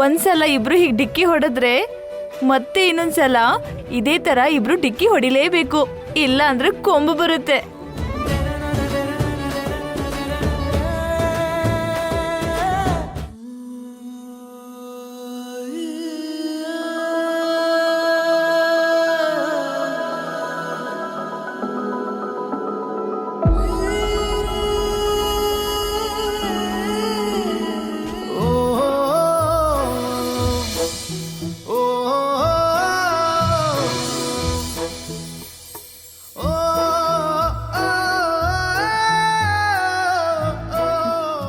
ಒಂದ್ಸಲ ಇಬ್ರು ಹೀಗೆ ಡಿಕ್ಕಿ ಹೊಡೆದ್ರೆ ಮತ್ತೆ ಇನ್ನೊಂದ್ಸಲ ಇದೇ ತರ ಇಬ್ರು ಡಿಕ್ಕಿ ಹೊಡಿಲೇಬೇಕು, ಇಲ್ಲ ಅಂದ್ರೆ ಕೊಂಬು ಬರುತ್ತೆ.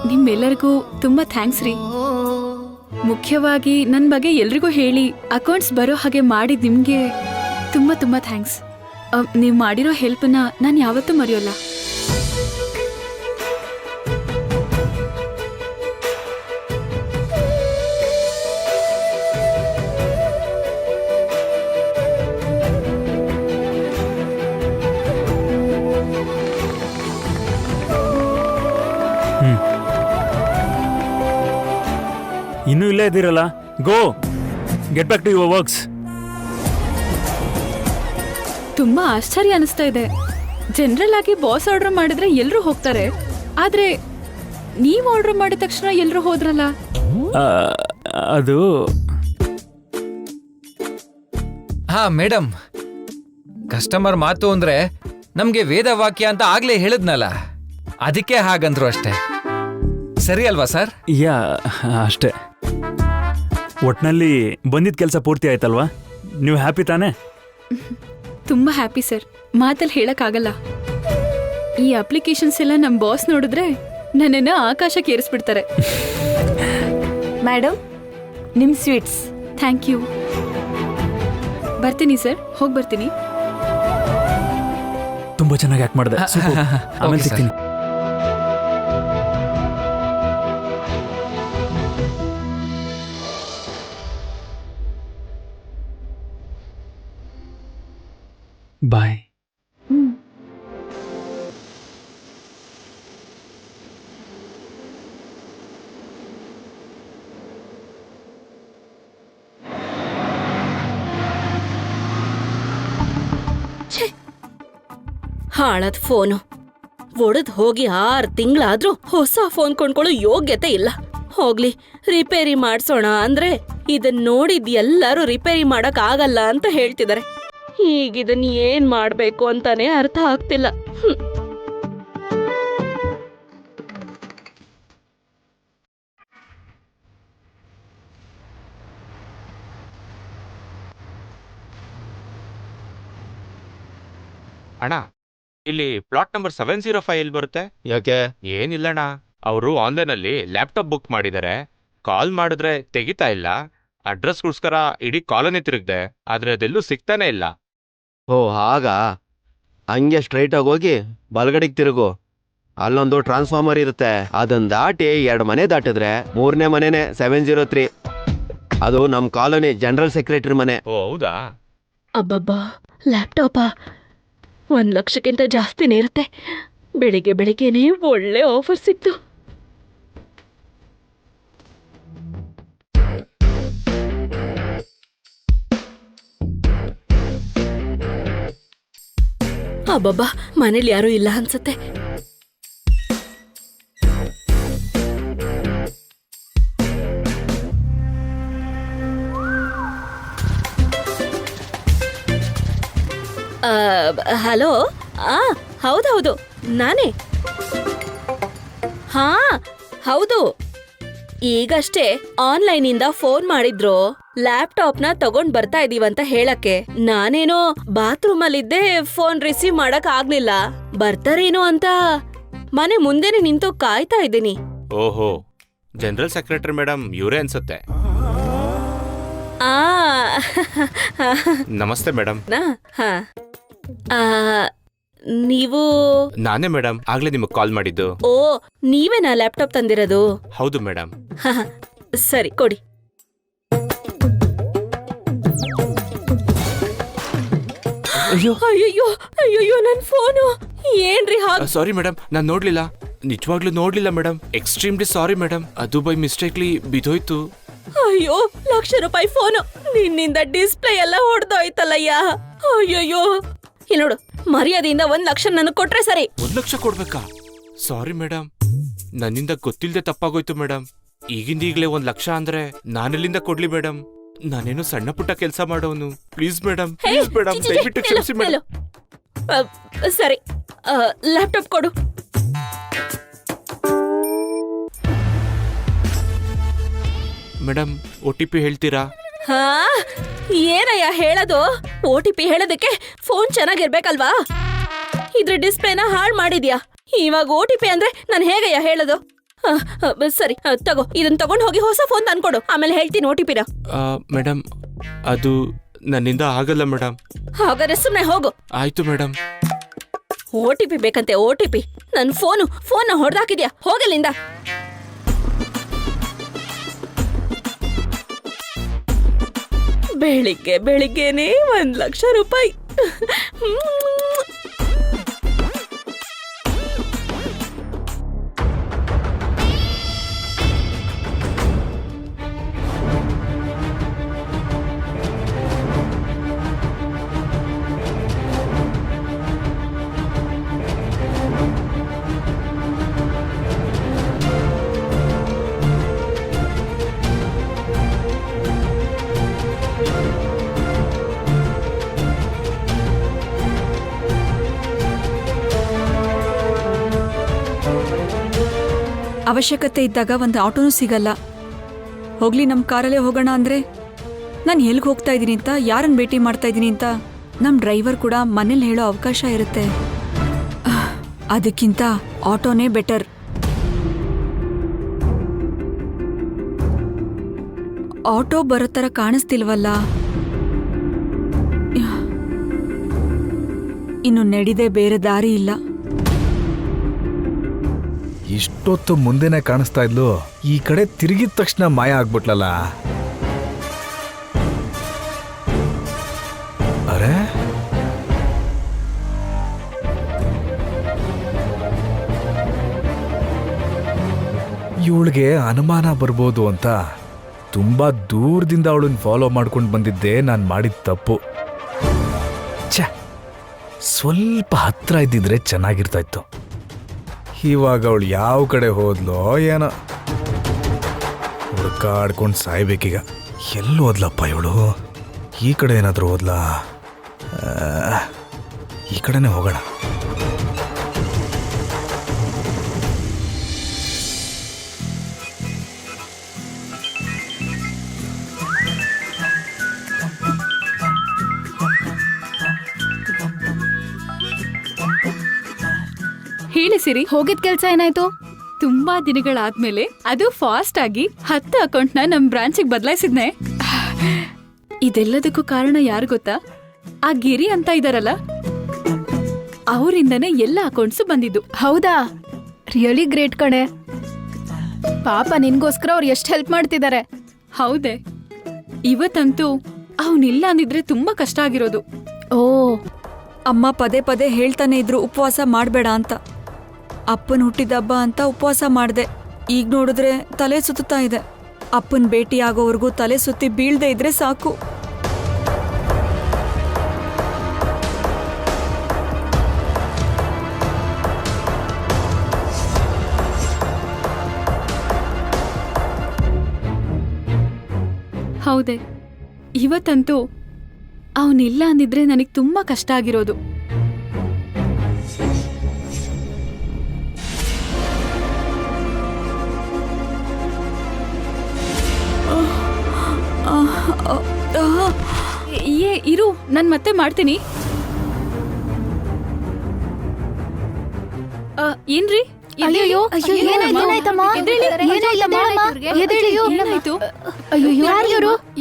ನಿಮ್ಮೆಲ್ಲರಿಗೂ ತುಂಬಾ ಥ್ಯಾಂಕ್ಸ್ ರೀ. ಮುಖ್ಯವಾಗಿ ನನ್ನ ಬಗ್ಗೆ ಎಲ್ರಿಗೂ ಹೇಳಿ ಅಕೌಂಟ್ಸ್ ಬರೋ ಹಾಗೆ ಮಾಡಿದ್ ನಿಮ್ಗೆ ತುಂಬಾ ತುಂಬಾ ಥ್ಯಾಂಕ್ಸ್. ನೀವು ಮಾಡಿರೋ ಹೆಲ್ಪ್ನ ನಾನು ಯಾವತ್ತೂ ಮರೆಯೋಲ್ಲ. ಇನ್ನೂ ಇಲ್ಲೇ ಇದ್ದೀರಲ್ಲ, go get back to your works. ತುಂಬಾ ಆಶ್ಚರ್ಯ ಅನಿಸ್ತಾ ಇದೆ. ಜನರಲ್ ಆಗಿ ಬಾಸ್ ಆರ್ಡರ್ ಮಾಡಿದ್ರೆ ಎಲ್ಲರೂ ಹೋಗ್ತಾರೆ, ಆದ್ರೆ ನೀವು ಆರ್ಡರ್ ಮಾಡಿದ ತಕ್ಷಣ ಎಲ್ಲರೂ ಹೋದ್ರಲ್ಲ. ಅದು ಹಾ ಮೇಡಮ್, ಕಸ್ಟಮರ್ ಮಾತು ಅಂದ್ರೆ ನಮ್ಗೆ ವೇದ ವಾಕ್ಯ ಅಂತ ಆಗ್ಲೇ ಹೇಳಿದ್ನಲ್ಲ, ಅದಕ್ಕೆ ಹಾಗಂದ್ರು ಅಷ್ಟೇ. ಸರಿ ಅಲ್ವಾ ಸರ್? ಯಾ ಅಷ್ಟೇ. ಒಟ್ನಲ್ಲಿ ಬಂದಿದ್ದ ಕೆಲಸ ಪೂರ್ತಿ ಆಯ್ತಲ್ವಾ? ನೀವು ಹ್ಯಾಪಿ ತಾನೇ? ತುಂಬಾ ಹ್ಯಾಪಿ ಸರ್, ಮಾತಲ್ಲಿ ಹೇಳಕ್ಕಾಗಲ್ಲ. ಈ ಅಪ್ಲಿಕೇಶನ್ಸ್ ಎಲ್ಲ ನಮ್ಮ ಬಾಸ್ ನೋಡಿದ್ರೆ ನನ್ನನ್ನು ಆಕಾಶಕ್ಕೆ ಏರಿಸ್ಬಿಡ್ತಾರೆ. ಮೇಡಮ್, ನಿಮ್ ಸ್ವೀಟ್ಸ್. Thank you. ಬರ್ತೀನಿ ಸರ್, ಹೋಗಿ ಬರ್ತೀನಿ. ತುಂಬಾ ಚೆನ್ನಾಗಿ ಆಕ್ಟ್ ಮಾಡಿದೆ. ಆಮೇಲೆ ಸಿಗ್ತೀನಿ. ಬಾಯ್. ಹಾಳದ್ ಫೋನು ಒಡೆದ್ ಹೋಗಿ 6 ತಿಂಗಳಾದ್ರೂ ಹೊಸ ಫೋನ್ ಕೊಂಡ್ಕೊಳ್ಳೋ ಯೋಗ್ಯತೆ ಇಲ್ಲ. ಹೋಗ್ಲಿ, ರಿಪೇರಿ ಮಾಡ್ಸೋಣ ಅಂದ್ರೆ ಇದನ್ ನೋಡಿದ್ ಎಲ್ಲರೂ ರಿಪೇರಿ ಮಾಡಕ್ ಆಗಲ್ಲ ಅಂತ ಹೇಳ್ತಿದಾರೆ. ಈಗ ಇದನ್ ಏನ್ ಮಾಡ್ಬೇಕು ಅಂತಾನೆ ಅರ್ಥ ಆಗ್ತಿಲ್ಲ. ಅಣ್ಣ, ಇಲ್ಲಿ ಪ್ಲಾಟ್ ನಂಬರ್ 705 ಎಲ್ಲಿ ಬರುತ್ತೆ? ಯಾಕೆ? ಏನಿಲ್ಲಣ್ಣ, ಅವರು ಆನ್ಲೈನಲ್ಲಿ ಲ್ಯಾಪ್ಟಾಪ್ ಬುಕ್ ಮಾಡಿದ್ದಾರೆ. ಕಾಲ್ ಮಾಡಿದ್ರೆ ತೆಗಿತಾ ಇಲ್ಲ. ಅಡ್ರೆಸ್ಗೋಸ್ಕರ ಇಡೀ ಕಾಲೋನಿ ತಿರುಗ್ದೆ, ಆದ್ರೆ ಅದೆಲ್ಲೂ ಸಿಗ್ತಾನೆ ಇಲ್ಲ. ಓ ಹಾಗಾ? ಹಂಗೆ ಸ್ಟ್ರೈಟಾಗಿ ಹೋಗಿ ಬಲಗಡೆಗೆ ತಿರುಗು. ಅಲ್ಲೊಂದು ಟ್ರಾನ್ಸ್ಫಾರ್ಮರ್ ಇರುತ್ತೆ, ಅದನ್ನ ದಾಟಿ 2 ಮನೆ ದಾಟಿದ್ರೆ 3ನೇ ಮನೆನೇ 703. ಅದು ನಮ್ಮ ಕಾಲೋನಿ ಜನರಲ್ ಸೆಕ್ರೆಟರಿ ಮನೆ. ಓ ಹೌದಾ? ಅಬ್ಬಬ್ಬಾ, ಲ್ಯಾಪ್ಟಾಪಾ 1 ಲಕ್ಷಕ್ಕಿಂತ ಜಾಸ್ತಿನೇ ಇರುತ್ತೆ. ಬೆಳಿಗ್ಗೆ ಬೆಳಿಗ್ಗೆನೆ ಒಳ್ಳೆ ಆಫರ್ ಸಿಕ್ತು. ಅಬ್ಬಬ್ಬಾ, ಮನೇಲಿ ಯಾರೂ ಇಲ್ಲ ಅನ್ಸತ್ತೆ. ಹಲೋ. ಹೌದೌದು, ನಾನೇ. ಹಾ ಹೌದು, ಈಗಷ್ಟೇ ಆನ್ಲೈನಿಂದ ಫೋನ್ ಮಾಡಿದ್ರು. ಲ್ಯಾಪ್ಟಾಪ್ನ ತಗೊಂಡ್ ಬರ್ತಾ ಇದೀವಂತ ಹೇಳಕ್ಕೆ. ನಾನೇನೋ ಬಾತ್ರೂಮ್ ಅಲ್ಲಿದ್ದೆ, ಫೋನ್ ರಿಸೀವ್ ಮಾಡಕ್ ಆಗ್ಲಿಲ್ಲ. ಬರ್ತಾರೇನೋ ಅಂತ ಮನೆ ಮುಂದೆನೆ ನಿಂತು ಕಾಯ್ತಾ ಇದ್ದೀನಿ. ಓಹೋ, ಜನರಲ್ ಸೆಕ್ರೆಟರಿ ಮೇಡಮ್ ಇವರೇ ಅನ್ಸುತ್ತೆ. ನಮಸ್ತೆ ಮೇಡಮ್. ನೀವು? ನಾನೇ ಮೇಡಮ್, ಆಗ್ಲೇ ನಿಮಗೆ ಕಾಲ್ ಮಾಡಿದ್ದು. ಓ, ನೀವೇನಾ ಲ್ಯಾಪ್ಟಾಪ್ ತಂದಿರೋದು? ಹೌದು ಮೇಡಮ್. ಸರಿ ಕೊಡಿ. ಅಯ್ಯೋ ಅಯ್ಯೋ, ನನ್ ಫೋನು ಏನ್ರಿ? ಸಾರಿ ಮೇಡಮ್, ನಾನ್ ನೋಡ್ಲಿಲ್ಲ, ನಿಜವಾಗ್ಲೂ ನೋಡ್ಲಿಲ್ಲ ಮೇಡಮ್. ಎಕ್ಸ್ಟ್ರೀಮ್ಲಿ ಸಾರಿ ಮೇಡಮ್, ಅದು ಬೈ ಮಿಸ್ಟೇಕ್ಲಿ ಬಿದ್ದೋಯ್ತು. ಅಯ್ಯೋ, ₹1,00,000 ಫೋನು ನಿನ್ನಿಂದ ಡಿಸ್ಪ್ಲೇ ಎಲ್ಲ ಹೊಡೆದೋಯ್ತಲ್ಲಯ್ಯ. ಅಯ್ಯಯ್ಯೋ, ಇಲ್ಲಿ ನೋಡು, ಮರ್ಯಾದೆಯಿಂದ 1,00,000 ನನಗೆ ಕೊಟ್ರೆ ಸರಿ. 1,00,000 ಕೊಡ್ಬೇಕಾ? ಸಾರಿ ಮೇಡಮ್, ನನ್ನಿಂದ ಗೊತ್ತಿಲ್ಲದೆ ತಪ್ಪಾಗೋಯ್ತು ಮೇಡಮ್. ಈಗಿಂದೀಗ್ಲೇ 1,00,000 ಅಂದ್ರೆ ನಾನೆಲ್ಲಿಂದ ಕೊಡ್ಲಿ ಮೇಡಮ್? ನಾನೇನು ಸಣ್ಣ ಪುಟ್ಟ ಕೆಲಸ ಮಾಡೋನು. ಪ್ಲೀಸ್ ಮೇಡಮ್, ಹೇ, ಪ್ಲೀಸ್ ಮೇಡಮ್, ಚಿ, ಚಿ, ದಯವಿಟ್ಟು ನಿಲ್ಲು, ಕ್ಷಮಿಸಿ ಮೇಡಮ್. ನಿಲ್ಲು. ಸರಿ, ಲ್ಯಾಪ್ಟಾಪ್ ಕೊಡು. ಮೇಡಮ್, OTP ಹೇಳ್ತೀರಾ? ಹಾ, ಏನಯ್ಯ ಹೇಳೋದು? OTP ಹೇಳೋದಕ್ಕೆ ಫೋನ್ ಚೆನ್ನಾಗಿರ್ಬೇಕಲ್ವಾ? ಇದ್ರ ಡಿಸ್ಪ್ಲೇನ ಹಾಳು ಮಾಡಿದ್ಯಾ. ಇವಾಗ OTP ಅಂದ್ರೆ ನಾನು ಹೇಗಯ್ಯ ಹೇಳೋದು? ಸರಿ, ತಗೋ, ಇದನ್ನ ತಗೊಂಡು ಹೋಗಿ ಹೊಸ ಫೋನ್ ತಂದ್ಕೊಡು, ಆಮೇಲೆ ಹೇಳ್ತೀನಿ OTPನ. ಮೇಡಮ್, ಅದು ನನ್ನಿಂದ ಆಗಲ್ಲ ಮೇಡಮ್. ಹಾಗಾದ್ರೆ ಸುಮ್ಮನೆ ಹೋಗು. ಆಯ್ತು ಮೇಡಮ್. OTP ಬೇಕಂತೆ, OTP. ನನ್ನ ಫೋನ್ನ ಹೊಡೆದಾಕಿದ್ಯಾ, ಹೋಗಲಿಂದ. ಬೆಳಿಗ್ಗೆನೆ ₹1,00,000. ಅವಶ್ಯಕತೆ ಇದ್ದಾಗ ಒಂದು ಆಟೋನೂ ಸಿಗಲ್ಲ. ಹೋಗ್ಲಿ, ನಮ್ಮ ಕಾರಲ್ಲೇ ಹೋಗೋಣ ಅಂದರೆ ನಾನು ಎಲ್ಲಿಗೆ ಹೋಗ್ತಾ ಇದ್ದೀನಿ ಅಂತ, ಯಾರನ್ನು ಭೇಟಿ ಮಾಡ್ತಾ ಇದ್ದೀನಿ ಅಂತ ನಮ್ಮ ಡ್ರೈವರ್ ಕೂಡ ಮನೇಲಿ ಹೇಳೋ ಅವಕಾಶ ಇರುತ್ತೆ. ಅದಕ್ಕಿಂತ ಆಟೋನೇ ಬೆಟರ್. ಆಟೋ ಬರೋ ಥರ ಕಾಣಿಸ್ತಿಲ್ವಲ್ಲ. ಇನ್ನು ನಡೆದೇ ಬೇರೆ ದಾರಿ ಇಲ್ಲ. ಇಷ್ಟೊತ್ತು ಮುಂದೆನೆ ಕಾಣಿಸ್ತಾ ಇದ್ಲು, ಈ ಕಡೆ ತಿರುಗಿದ ತಕ್ಷಣ ಮಾಯ ಆಗ್ಬಿಟ್ಲಲ್ಲ. ಅರೆ, ಇವಳಿಗೆ ಅನುಮಾನ ಬರ್ಬೋದು ಅಂತ ತುಂಬಾ ದೂರದಿಂದ ಅವಳನ್ನ ಫಾಲೋ ಮಾಡ್ಕೊಂಡು ಬಂದಿದ್ದೆ ನಾನು ಮಾಡಿದ ತಪ್ಪು. ಛೆ, ಸ್ವಲ್ಪ ಹತ್ರ ಇದ್ದಿದ್ರೆ ಚೆನ್ನಾಗಿರ್ತಾ ಇತ್ತು. ಇವಾಗ ಅವಳು ಯಾವ ಕಡೆ ಹೋದ್ಲೋ ಏನೋ, ಹುಡುಕಾಡ್ಕೊಂಡು ಸಾಯ್ಬೇಕೀಗ. ಎಲ್ಲಿ ಹೋದ್ಲಪ್ಪ ಇವಳು? ಈ ಕಡೆ ಏನಾದರೂ ಹೋದ್ಲಾ? ಈ ಕಡೆನೇ ಹೋಗೋಣ. ಹೇಳಿ ಸಿರಿ, ಹೋಗಿದ್ ಕೆಲ್ಸ ಏನಾಯ್ತು? ತುಂಬಾ ದಿನಗಳಾದ್ಮೇಲೆ ಅದು ಫಾಸ್ಟ್ ಆಗಿ 10 ಅಕೌಂಟ್ನ ನಮ್ ಬ್ರಾಂಚಿಗೆ ಬದಲಾಯಿಸಿದ್ನೆ. ಇದೆಲ್ಲದಕ್ಕೂ ಕಾರಣ ಯಾರು ಗೊತ್ತಾ? ಆ ಗಿರಿ ಅಂತ ಇದಾರಲ್ಲ, ಅವರಿಂದನೇ ಎಲ್ಲ ಅಕೌಂಟ್ಸ್ ಬಂದಿದ್ದು. ಹೌದಾ? ರಿಯಲಿ ಗ್ರೇಟ್ ಕಣೆ. ಪಾಪ ನಿನ್ಗೋಸ್ಕರ ಅವ್ರು ಎಷ್ಟು ಹೆಲ್ಪ್ ಮಾಡ್ತಿದ್ದಾರೆ. ಹೌದೇ, ಇವತ್ತಂತೂ ಅವನಿಲ್ಲ ಅಂದಿದ್ರೆ ತುಂಬಾ ಕಷ್ಟ ಆಗಿರೋದು. ಓ, ಅಮ್ಮ ಪದೇ ಪದೇ ಹೇಳ್ತಾನೆ ಇದ್ರು ಉಪವಾಸ ಮಾಡಬೇಡ ಅಂತ. ಅಪ್ಪನ ಹುಟ್ಟಿದ ಹಬ್ಬ ಅಂತ ಉಪವಾಸ ಮಾಡಿದೆ. ಈಗ ನೋಡಿದ್ರೆ ತಲೆ ಸುತ್ತಾ ಇದೆ. ಅಪ್ಪನ ಭೇಟಿ ಆಗೋವರೆಗೂ ತಲೆ ಸುತ್ತಿ ಬೀಳ್ದೆ ಇದ್ರೆ ಸಾಕು. ಹೌದೇ, ಇವತ್ತಂತೂ ಅವನಿಲ್ಲ ಅಂದಿದ್ರೆ ನನಗೆ ತುಂಬಾ ಕಷ್ಟ ಆಗಿರೋದು. ಇರು, ನಾನು ಮತ್ತೆ ಮಾಡ್ತೀನಿ. ಏನ್ರಿ? ಅಯ್ಯೋ, ಏನಾಯ್ತಮ್ಮ? ಏನಾಯ್ತು?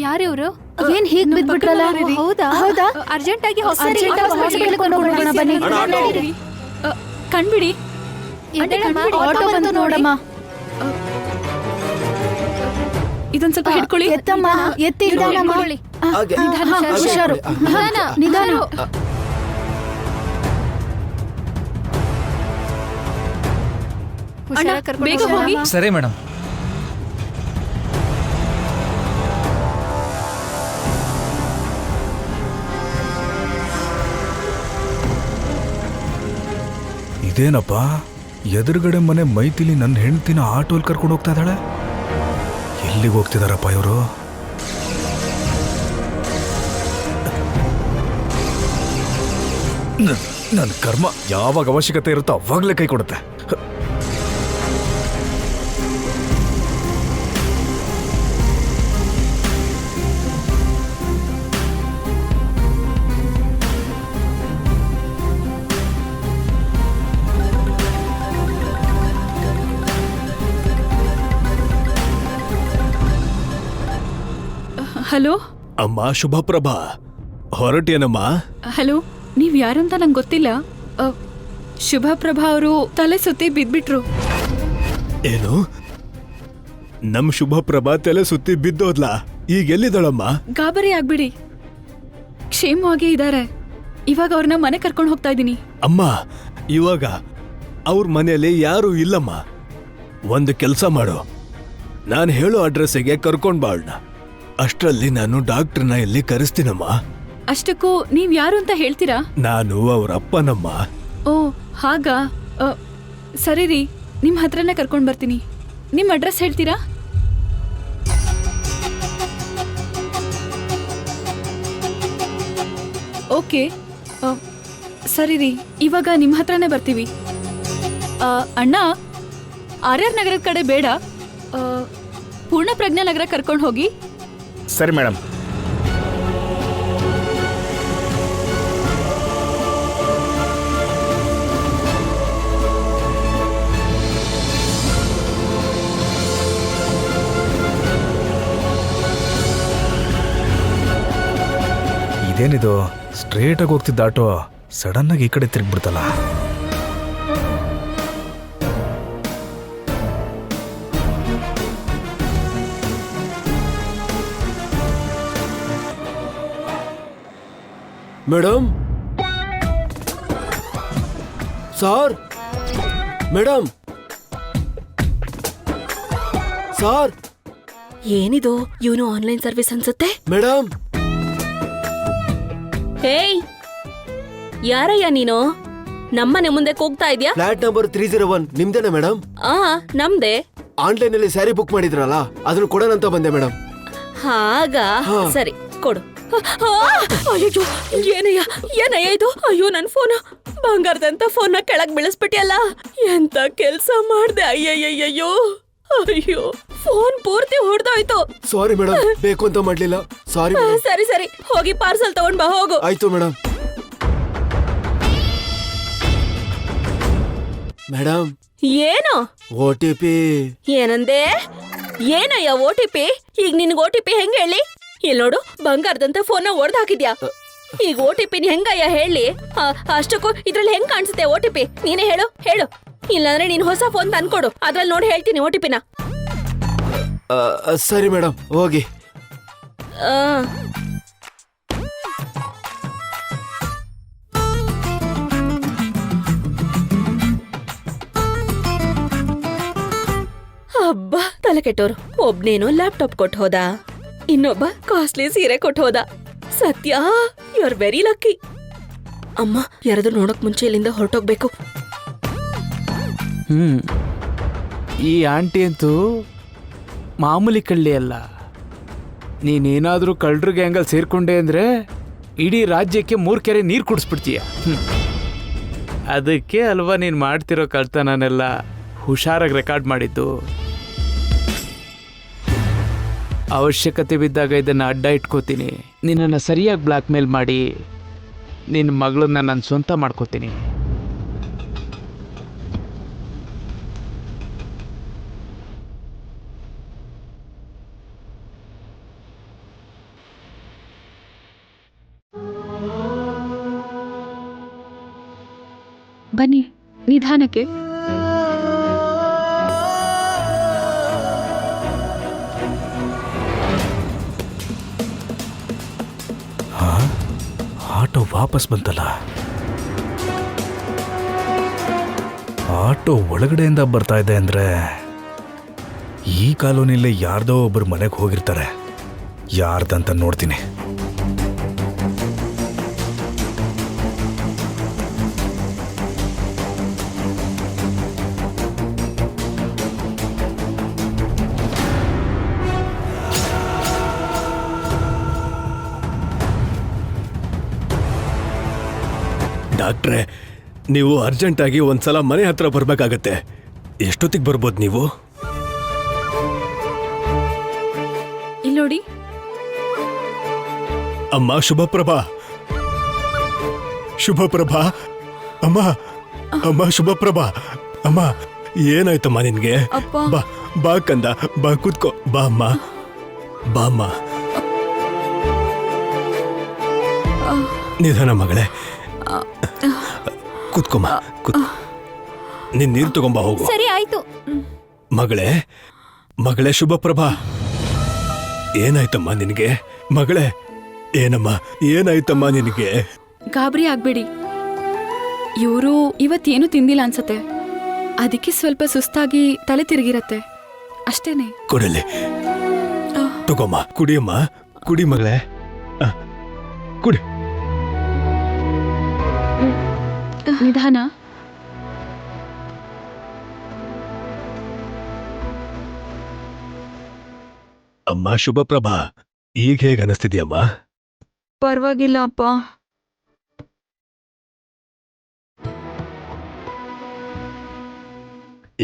ಯಾರ್ಯವ್ರು? ಏನ್ ಹೀಗ್ ಬಿದ್ಬಿಟ್ರಲ್ಲ? ಹೌದಾ? ಅರ್ಜೆಂಟ್ ಆಗಿ ಬನ್ನಿ. ಕಣ್ಬಿಡಿ, ಆಟೋ ಬಂತು ನೋಡಮ್ಮ. ಇದೊಂದ್ ಸ್ವಲ್ಪ ಹಿಡ್ಕೊಳ್ಳಿ. ಎತ್ತಮ್ಮ, ಎತ್ತಿ ನಿಧಾನ. ಹುಷಾರು, ನಿಧಾನ. ಬೇಗ ಹೋಗಿ. ಸರಿ ಮೇಡಮ್. ಇದೇನಪ್ಪ, ಎದುರುಗಡೆ ಮನೆ ಮೈತಿಲಿ ನನ್ನ ಹೆಂಡ್ತಿನ ಆಟೋಲ್ ಕರ್ಕೊಂಡು ಹೋಗ್ತಾ ಇದ್ದಾಳೆ. ಎಲ್ಲಿಗೆ ಹೋಗ್ತಿದಾರಪ್ಪ ಇವರು? ನನ್ನ ಕರ್ಮ ಯಾವಾಗ ಅವಶ್ಯಕತೆ ಇರುತ್ತೋ ಅವಾಗಲೇ ಕೈ ಕೊಡುತ್ತೆ. ಹಲೋ ಅಮ್ಮ ಶುಭಪ್ರಭಾ, ಹೊರಟೇನಮ್ಮ? ಹಲೋ, ನೀವ್ ಯಾರು ಅಂತ ನಂಗೆ ಗೊತ್ತಿಲ್ಲ. ಶುಭಪ್ರಭಾ ಅವರು ತಲೆ ಸುತ್ತಿ ಬಿದ್ಬಿಟ್ರು. ಏನು? ನಮ್ ಶುಭಪ್ರಭಾ ತಲೆ ಸುತ್ತಿ ಬಿದ್ದೋದ್ಲಾ? ಈಗ ಎಲ್ಲಿದ್ದಾಳಮ್ಮ? ಗಾಬರಿ ಆಗ್ಬಿಡಿ, ಕ್ಷೇಮವಾಗೇ ಇದ್ದಾರೆ. ಇವಾಗ ಅವ್ರನ್ನ ಮನೆ ಕರ್ಕೊಂಡು ಹೋಗ್ತಾ ಇದ್ದೀನಿ. ಅಮ್ಮ, ಇವಾಗ ಅವ್ರ ಮನೆಯಲ್ಲಿ ಯಾರೂ ಇಲ್ಲಮ್ಮ. ಒಂದು ಕೆಲಸ ಮಾಡು, ನಾನು ಹೇಳೋ ಅಡ್ರೆಸ್ಸಿಗೆ ಕರ್ಕೊಂಡ್ ಬಾಳ್ನ. ಅಷ್ಟರಲ್ಲಿ ನಾನು ಡಾಕ್ಟರ್ನ ಇಲ್ಲಿ ಕರೆಸ್ತೀನಮ್ಮ. ಅಷ್ಟಕ್ಕೂ ನೀವ್ ಯಾರು ಅಂತ ಹೇಳ್ತೀರಾ? ನಾನು ಅವ್ರ ಅಪ್ಪನಮ್ಮ. ಓ ಹಾಗಾ? ಸರಿ ರೀ, ನಿಮ್ ಹತ್ರನೇ ಕರ್ಕೊಂಡ್ ಬರ್ತೀನಿ. ನಿಮ್ ಅಡ್ರೆಸ್ ಹೇಳ್ತೀರಾ? ಓಕೆ, ಸರಿ ರೀ, ಇವಾಗ ನಿಮ್ ಹತ್ರನೇ ಬರ್ತೀವಿ. ಅಣ್ಣ, ಆರ್ಆರ್ ನಗರದ ಕಡೆ ಬೇಡ, ಪೂರ್ಣ ಪ್ರಜ್ಞಾ ನಗರ ಕರ್ಕೊಂಡು ಹೋಗಿ. ಸರಿ ಮೇಡಮ್. ಇದೇನಿದು, ಸ್ಟ್ರೇಟ್ ಆಗಿ ಹೋಗ್ತಿದ್ದ ಆಟೋ ಸಡನ್ ಆಗಿ ಈ ಕಡೆ ತಿರುಗ್ಬಿಡ್ತಲ್ಲ. Madam, sir, madam, sir. ಏನಿದು, ಇವನು ಆನ್ಲೈನ್ ಸರ್ವಿಸ್ ಅನ್ಸುತ್ತೆ. ಮೇಡಮ್, ಹೇಯ್, ಯಾರಯ್ಯ ನೀನು? ನಮ್ಮನೆ ಮುಂದೆ ಕೂಗ್ತಾ ಇದ್ಯಾ? ಫ್ಲಾಟ್ ನಂಬರ್ 301 ನಿಮ್ದೇನಾ ಮೇಡಮ್? ನಮ್ದೆ. ಆನ್ಲೈನ್ ಅಲ್ಲಿ ಸ್ಯಾರಿ ಬುಕ್ ಮಾಡಿದ್ರಲ್ಲ, ಅದನ್ನ ಕೊಡೋಣಂತ ಬಂದೆ ಮೇಡಮ್. ಹಾಗಾ? ಸರಿ, ಕೊಡು. ಅಯ್ಯೋ, ಏನಯ್ಯ ಏನಯ್ಯ ಇದು? ಅಯ್ಯೋ, ನನ್ ಫೋನ್, ಬಂಗಾರದಂತ ಫೋನ್ ಕೆಳಗ್ ಬೀಳಿಸ್ಬಿಟ್ಟಿಯಲ್ಲ. ಎಂತ ಕೆಲ್ಸ ಮಾಡ್ದೆ? ಅಯ್ಯಯ್ಯಯ್ಯೋ, ಅಯ್ಯೋ, ಫೋನ್ ಪೂರ್ತಿ ಹೊಡೆದೋಯ್ತು. ಸಾರಿ ಮೇಡಮ್, ಬೇಕು ಅಂತ ಮಾಡ್ಲಿಲ್ಲ. ಸಾರಿ. ಸರಿ ಸರಿ, ಹೋಗಿ ಪಾರ್ಸಲ್ ತಗೊಂಡ್ ಬಾ, ಹೋಗು. ಆಯ್ತು ಮೇಡಮ್. ಮೇಡಮ್, ಏನು OTP? ಏನಂದೆ? ಏನಯ್ಯ OTP? ಈಗ ನಿನ್ಗೆ OTP ಹೆಂಗ ಹೇಳಿ? ಇಲ್ಲಿ ನೋಡು, ಬಂಗಾರದಂತ ಫೋನ್ ಒಡ್ದು ಹಾಕಿದ್ಯಾ. ಈಗ OTP ಹೆಂಗಯ್ಯ ಹೇಳಿ? ಅಷ್ಟಕ್ಕೂ ಇದ್ರಲ್ಲಿ ಹೆಂಗ್ ಕಾಣಿಸುತ್ತೆ OTP? ನೀನೇ ಹೇಳು ಹೇಳು. ಇಲ್ಲಾಂದ್ರೆ ನೀನ್ ಹೊಸ ಫೋನ್ ತಂದ್ಕೊಡು, ಅದ್ರಲ್ಲಿ ನೋಡಿ ಹೇಳ್ತೀನಿ OTP ನ. ಸರಿ ಮೇಡಮ್, ಹೋಗಿ. ಹಬ್ಬ, ತಲೆ ಕೆಟ್ಟೋರು. ಒಬ್ನೇನೋ ಲ್ಯಾಪ್ಟಾಪ್ ಕೊಟ್ಟು ಹೋದ, ಇನ್ನೊಬ್ಬ ಕಾಸ್ಟ್ಲಿ ಸೀರೆ ಕೊಟ್ಟು ಹೋದ. ಸತ್ಯ, ಯು ಆರ್ ವೆರಿ ಲಕ್ಕಿ. ಅಮ್ಮ, ಯಾರಾದ್ರೂ ನೋಡಕ್ ಮುಂಚೆ ಇಲ್ಲಿಂದ ಹೊರಟೋಗ್ಬೇಕು. ಈ ಆಂಟಿ ಅಂತೂ ಮಾಮೂಲಿ ಕಳ್ಳಿ ಅಲ್ಲ. ನೀನೇನಾದ್ರೂ ಕಳ್ಳರ ಗ್ಯಾಂಗಲ್ಲಿ ಸೇರ್ಕೊಂಡೆ ಅಂದ್ರೆ ಇಡೀ ರಾಜ್ಯಕ್ಕೆ 3 ಕೆರೆ ನೀರು ಕುಡಿಸ್ಬಿಡ್ತೀಯ. ಅದಕ್ಕೆ ಅಲ್ವಾ ನೀನು ಮಾಡ್ತಿರೋ ಕಳ್ತನನೆಲ್ಲ ಹುಷಾರಾಗಿ ರೆಕಾರ್ಡ್ ಮಾಡಿದ್ದು. ಅವಶ್ಯಕತೆ ಬಿದ್ದಾಗ ಇದನ್ನು ಅಡ್ಡ ಇಟ್ಕೋತೀನಿ. ನಿನ್ನನ್ನು ಸರಿಯಾಗಿ ಬ್ಲ್ಯಾಕ್ ಮೇಲ್ ಮಾಡಿ ನಿನ್ನ ಮಗಳನ್ನ ನಾನು ಸ್ವಂತ ಮಾಡ್ಕೋತೀನಿ. ಬನ್ನಿ, ನಿಧಾನಕ್ಕೆ. ಆಟೋ ವಾಪಸ್ ಬಂತಲ್ಲ. ಆಟೋ ಒಳಗಡೆಯಿಂದ ಬರ್ತಾ ಇದೆ ಅಂದ್ರೆ ಈ ಕಾಲೋನಿಯಲ್ಲಿ ಯಾರ್ದೋ ಒಬ್ಬರು ಮನೆಗೆ ಹೋಗಿರ್ತಾರೆ. ಯಾರ್ದಂತ ನೋಡ್ತೀನಿ. ಡಾಕ್ಟ್ರೆ, ನೀವು ಅರ್ಜೆಂಟಾಗಿ ಒಂದ್ಸಲ ಮನೆ ಹತ್ರ ಬರ್ಬೇಕಾಗತ್ತೆ. ಎಷ್ಟೊತ್ತಿಗೆ ಬರ್ಬೋದು ನೀವು? ಇಲ್ಲಿ ನೋಡಿ. ಅಮ್ಮ ಶುಭಪ್ರಭಾ, ಶುಭಪ್ರಭಾ, ಅಮ್ಮ ಅಮ್ಮ ಶುಭಪ್ರಭಾ, ಅಮ್ಮ ಏನಾಯ್ತಮ್ಮ ನಿನ್ಗೆ? ಅಪ್ಪ. ಬಾ ಬಾ ಕಂದ, ಬಾ ಕೂತ್ಕೋ, ಬಾ ಅಮ್ಮ, ಬಾ ಅಮ್ಮ. ನಿಧಾನ ಮಗಳೇ, ಕೂತ್ಕೊಮ್ಮ, ನೀನ್ ನೀರು ತಗೊಂಬ ಹೋಗು. ಸರಿ ಆಯ್ತು. ಮಗಳೇ, ಮಗಳೇ ಶುಭಪ್ರಭಾ, ಏನಾಯ್ತಮ್ಮ ನಿನಗೆ? ಮಗಳೇ, ಏನಮ್ಮ ಏನಾಯ್ತಮ್ಮ ನಿನಗೆ? ಗಾಬರಿ ಆಗ್ಬೇಡಿ. ಇವರು ಇವತ್ತೇನು ತಿಂದಿಲ್ಲ ಅನ್ಸತ್ತೆ, ಅದಕ್ಕೆ ಸ್ವಲ್ಪ ಸುಸ್ತಾಗಿ ತಲೆ ತಿರುಗಿರತ್ತೆ ಅಷ್ಟೇನೆ. ಕೊಡಲಿ, ತಗೊಮ್ಮ, ಕುಡಿಯಮ್ಮ, ಕುಡಿ ಮಗಳೇ, ಕುಡಿ. ನಿಧಾನ. ಅಮ್ಮ ಶುಭಪ್ರಭಾ, ಈಗ ಹೇಗೆ ಅನಿಸ್ತಿದ್ಯಮ್ಮ? ಪರವಾಗಿಲ್ಲ ಅಪ್ಪ.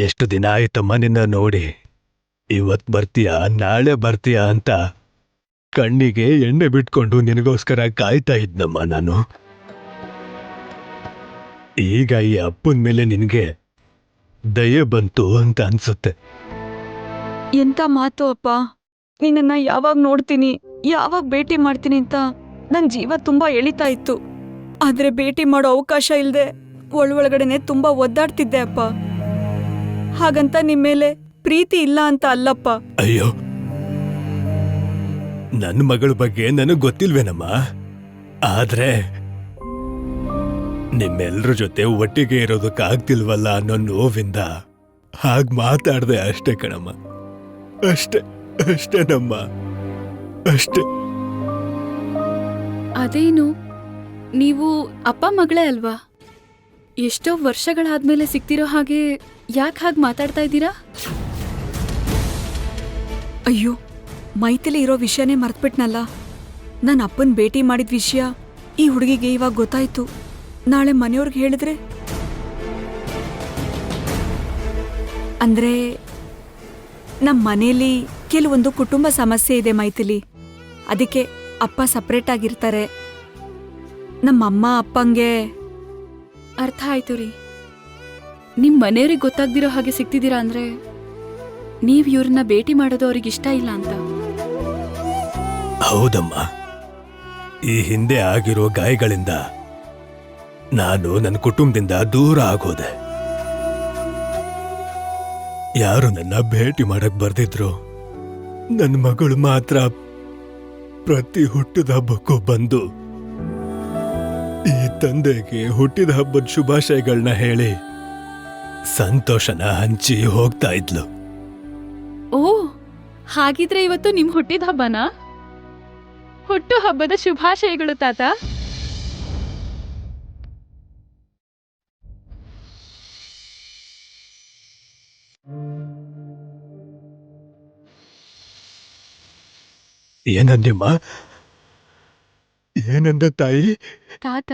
ಎಷ್ಟು ದಿನ ಆಯ್ತಮ್ಮ ನಿನ್ನ ನೋಡಿ. ಇವತ್ ಬರ್ತೀಯಾ ನಾಳೆ ಬರ್ತೀಯಾ ಅಂತ ಕಣ್ಣಿಗೆ ಎಣ್ಣೆ ಬಿಟ್ಕೊಂಡು ನಿನಗೋಸ್ಕರ ಕಾಯ್ತಾ ಇದ್ನಮ್ಮ ನಾನು. ಈಗ ಈ ಅಪ್ಪನ ಮೇಲೆ ನಿನಗೆ ದಯೆ ಬಂತು ಅಂತ ಅನ್ಸುತ್ತೆ. ಎಂತ ಮಾತು ಅಪ್ಪ. ನಿನ್ನನ್ನ ಯಾವಾಗ ನೋಡ್ತೀನಿ, ಯಾವಾಗ ಭೇಟಿ ಮಾಡ್ತೀನಿ ಅಂತ ನನ್ ಜೀವ ತುಂಬಾ ಎಳಿತಾ ಇತ್ತು. ಆದ್ರೆ ಭೇಟಿ ಮಾಡೋ ಅವಕಾಶ ಇಲ್ದೆ ಒಳಗಡೆನೆ ತುಂಬಾ ಒದ್ದಾಡ್ತಿದ್ದೆ ಅಪ್ಪ. ಹಾಗಂತ ನಿಮ್ಮೇಲೆ ಪ್ರೀತಿ ಇಲ್ಲ ಅಂತ ಅಲ್ಲಪ್ಪ. ಅಯ್ಯೋ, ನನ್ನ ಮಗಳ ಬಗ್ಗೆ ನನಗ್ ಗೊತ್ತಿಲ್ವೇನಮ್ಮ. ಆದ್ರೆ ನಿಮ್ಮೆಲ್ರ ಜೊತೆ ಒಟ್ಟಿಗೆ ಇರೋದಕ್ಕಾಗ್ತಿಲ್ವಲ್ಲ ಅನ್ನೋ ನೋವಿಂದ ಹಾಗ್ ಮಾತಾಡ್ದೆ ಅಷ್ಟೇ ಕಣಮ್ಮ. ಅಷ್ಟೇ ಅಷ್ಟೇನಮ್ಮ, ಅಷ್ಟೇ. ಅದೇನು, ನೀವು ಅಪ್ಪ ಮಗಳೇ ಅಲ್ವಾ? ಎಷ್ಟೋ ವರ್ಷಗಳಾದ್ಮೇಲೆ ಸಿಗ್ತಿರೋ ಹಾಗೆ ಯಾಕೆ ಹಾಗೆ ಮಾತಾಡ್ತಾ ಇದ್ದೀರಾ? ಅಯ್ಯೋ, ಮೈತಿಲಿ ಇರೋ ವಿಷಯನೇ ಮರ್ತ್ಬಿಟ್ನಲ್ಲ. ನನ್ನ ಅಪ್ಪನ್ ಭೇಟಿ ಮಾಡಿದ ವಿಷಯ ಈ ಹುಡುಗಿಗೆ ಇವಾಗ ಗೊತ್ತಾಯ್ತು. ನಾಳೆ ಮನೆಯವ್ರಿಗೆ ಹೇಳಿದ್ರೆ? ಅಂದ್ರೆ ನಮ್ಮ ಮನೇಲಿ ಕೆಲವೊಂದು ಕುಟುಂಬ ಸಮಸ್ಯೆ ಇದೆ ಮೈಥಿಲಿ. ಅದಕ್ಕೆ ಅಪ್ಪ ಸಪ್ರೇಟ್ ಆಗಿರ್ತಾರೆ. ನಮ್ಮಮ್ಮ ಅಪ್ಪಂಗೆ ಅರ್ಥ ಆಯ್ತು ರೀ. ನಿಮ್ ಮನೆಯವ್ರಿಗೆ ಗೊತ್ತಾಗ್ದಿರೋ ಹಾಗೆ ಸಿಗ್ತಿದ್ದೀರಾ ಅಂದ್ರೆ ನೀವ್ ಇವ್ರನ್ನ ಭೇಟಿ ಮಾಡೋದು ಅವ್ರಿಗೆ ಇಷ್ಟ ಇಲ್ಲ ಅಂತ. ಹೌದಮ್ಮ, ಈ ಹಿಂದೆ ಆಗಿರೋ ಗಾಯಗಳಿಂದ ನಾನು ನನ್ನ ಕುಟುಂಬದಿಂದ ದೂರ ಆಗೋದೆ. ಯಾರು ನನ್ನ ಭೇಟಿ ಮಾಡಕ್ ಬರ್ದಿದ್ರು, ನನ್ನ ಮಗಳು ಮಾತ್ರ ಪ್ರತಿ ಹುಟ್ಟಿದ ಹಬ್ಬಕ್ಕೂ ಬಂದು ಈ ತಂದೆಗೆ ಹುಟ್ಟಿದ ಹಬ್ಬದ ಶುಭಾಶಯಗಳನ್ನ ಹೇಳಿ ಸಂತೋಷನ ಹಂಚಿ ಹೋಗ್ತಾ ಇದ್ಲು. ಓ, ಹಾಗಿದ್ರೆ ಇವತ್ತು ನಿಮ್ ಹುಟ್ಟಿದ ಹಬ್ಬನಾ? ಹುಟ್ಟು ಹಬ್ಬದ ಶುಭಾಶಯಗಳು ತಾತ. ಏನಂದ್ಯಮ್ಮ? ಏನಂದ ತಾಯಿ? ತಾತ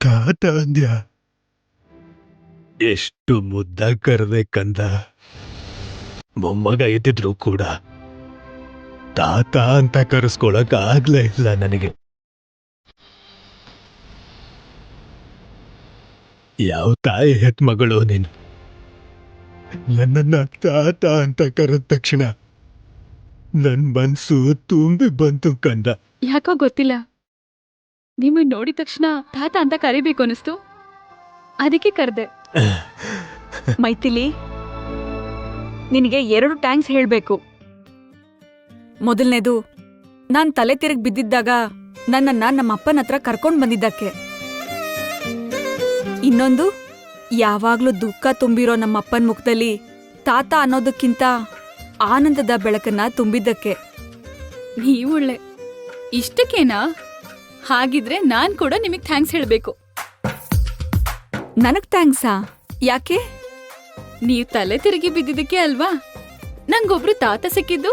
ತಾತ ಅಂದ್ಯ? ಎಷ್ಟು ಮುದ್ದ ಕರೆದೆ ಕಂದ. ಮೊಮ್ಮಗ ಇದ್ದಿದ್ರು ಕೂಡ ತಾತ ಅಂತ ಕರೆಸ್ಕೊಳಕ್ ಆಗ್ಲೇ ಇಲ್ಲ ನನಗೆ. ಯಾವ ತಾಯಿ ಹೆತ್ ಮಗಳು ನೀನು? ನನ್ನನ್ನ ತಾತ ಅಂತ ಕರೆದ ತಕ್ಷಣ ನನ್ ಮನ್ಸು ತುಂಬಿ ಬಂತು ಕಂದ. ಯಾಕೋ ಗೊತ್ತಿಲ್ಲ, ನಿಮ್ಮನ್ನ ನೋಡಿದ ತಕ್ಷಣ ತಾತ ಅಂತ ಕರಿಬೇಕು ಅನಿಸ್ತು, ಅದಕ್ಕೆ ಕರೆದೆ. ಮೈಥಿಲಿ, ನಿನಗೆ 2 ಟ್ಯಾಂಕ್ಸ್ ಹೇಳ್ಬೇಕು. ಮೊದಲನೇದು, ನಾನ್ ತಲೆ ತಿರುಗಿ ಬಿದ್ದಿದ್ದಾಗ ನನ್ನನ್ನ ನಮ್ಮ ಅಪ್ಪನ ಹತ್ರ ಕರ್ಕೊಂಡ್ ಬಂದಿದ್ದಕ್ಕೆ. ಇನ್ನೊಂದು, ಯಾವಾಗ್ಲೂ ದುಃಖ ತುಂಬಿರೋ ನಮ್ಮ ಅಪ್ಪನ ಮುಖದಲ್ಲಿ ತಾತ ಅನ್ನೋದಕ್ಕಿಂತ ಆನಂದದ ಬೆಳಕನ್ನ ತುಂಬಿದ್ದಕ್ಕೆ. ನೀವುಳ್ಳೆ ಇಷ್ಟಕ್ಕೇನಾ? ಹಾಗಿದ್ರೆ ನಾನ್ ಕೂಡ ನಿಮಗ್ ಥ್ಯಾಂಕ್ಸ್ ಹೇಳ್ಬೇಕು. ನನಗ್ ಥ್ಯಾಂಕ್ಸಾ? ಯಾಕೆ? ನೀವ್ ತಲೆ ತಿರುಗಿ ಬಿದ್ದಿದ್ದಕ್ಕೆ ಅಲ್ವಾ ನಂಗೊಬ್ರು ತಾತ ಸಿಕ್ಕಿದ್ದು.